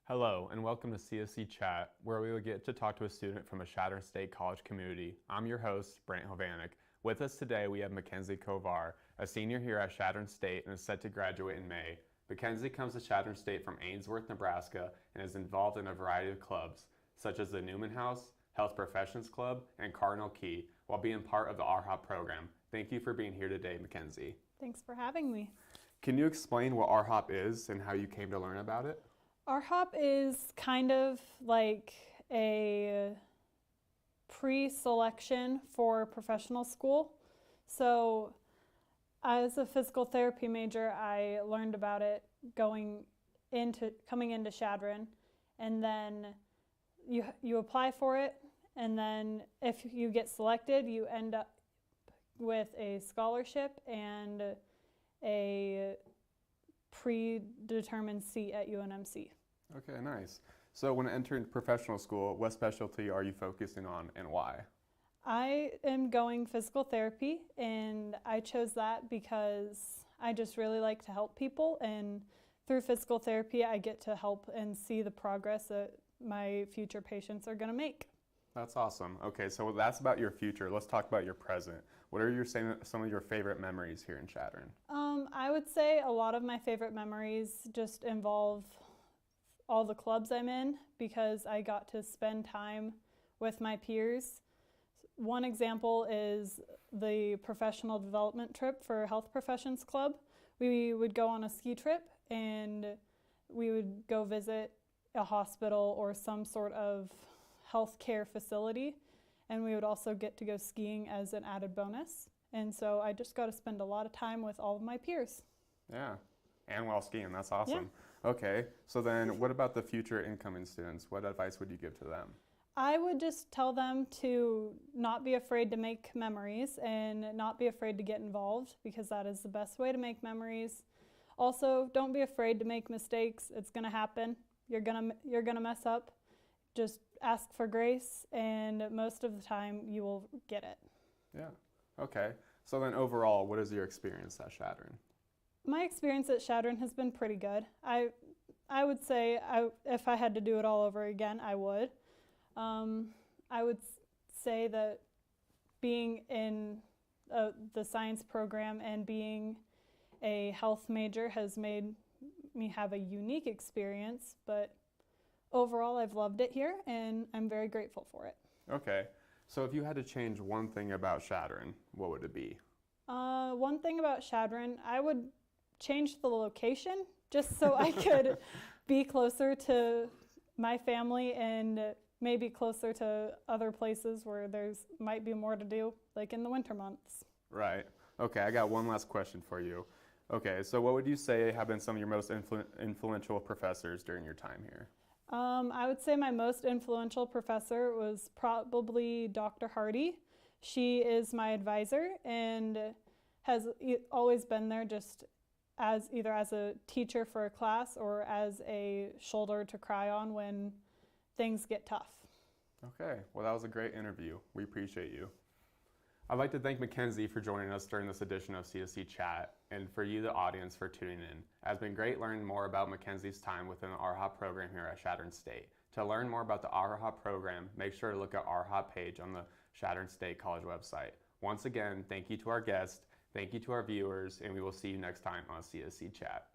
Hello, and welcome to CSC Chat, where we will get to talk to a student from a Chadron State College community. I'm your host, Brant Hovanek. With us today, we have Mackenzie Kovar, a senior here at Chadron State and is set to graduate in May. Mackenzie comes to Chadron State from Ainsworth, Nebraska, and is involved in a variety of clubs, such as the Newman House, Health Professions Club, and Cardinal Key, while being part of the RHOP program. Thank you for being here today, Mackenzie. Thanks for having me. Can you explain what RHOP is and how you came to learn about it? RHOP is kind of like a pre-selection for professional school. So as a physical therapy major, I learned about it coming into Chadron, and then you apply for it, and then if you get selected, you end up with a scholarship and a predetermined seat at UNMC. Okay, nice. So when entering professional school, what specialty are you focusing on and why? I am going physical therapy, and I chose that because I just really like to help people, and through physical therapy I get to help and see the progress that my future patients are going to make. That's awesome. Okay, so that's about your future. Let's talk about your present. What are some of your favorite memories here in Chadron? I would say a lot of my favorite memories just involve all the clubs I'm in because I got to spend time with my peers. One example is the professional development trip for Health Professions Club. We would go on a ski trip and we would go visit a hospital or some sort of healthcare facility, and we would also get to go skiing as an added bonus. And so I just got to spend a lot of time with all of my peers. Yeah, and while skiing, that's awesome. Yeah. Okay, so then what about the future incoming students? What advice would you give to them? I would just tell them to not be afraid to make memories and not be afraid to get involved, because that is the best way to make memories. Also, don't be afraid to make mistakes. It's going to happen. You're gonna mess up. Just ask for grace, and most of the time you will get it. Yeah, okay. So then overall, what is your experience at Chadron? My experience at Chadron has been pretty good. I would say if I had to do it all over again, I would. I would say that being in the science program and being a health major has made me have a unique experience, but overall I've loved it here and I'm very grateful for it. Okay, so if you had to change one thing about Chadron, what would it be? One thing about Chadron, I would change the location just so I could be closer to my family and maybe closer to other places where there's might be more to do, like in the winter months. Right. Okay, I got one last question for you. Okay, so what would you say have been some of your most influential professors during your time here? I would say my most influential professor was probably Dr. Hardy. She is my advisor and has always been there just as either as a teacher for a class or as a shoulder to cry on when things get tough. Okay, well that was a great interview. We appreciate you. I'd like to thank Mackenzie for joining us during this edition of CSC Chat, and for you, the audience, for tuning in. It has been great learning more about Mackenzie's time within the RHOP program here at Chadron State. To learn more about the RHOP program, make sure to look at our RHOP page on the Chadron State College website. Once again, thank you to our guests, thank you to our viewers, and we will see you next time on CSC Chat.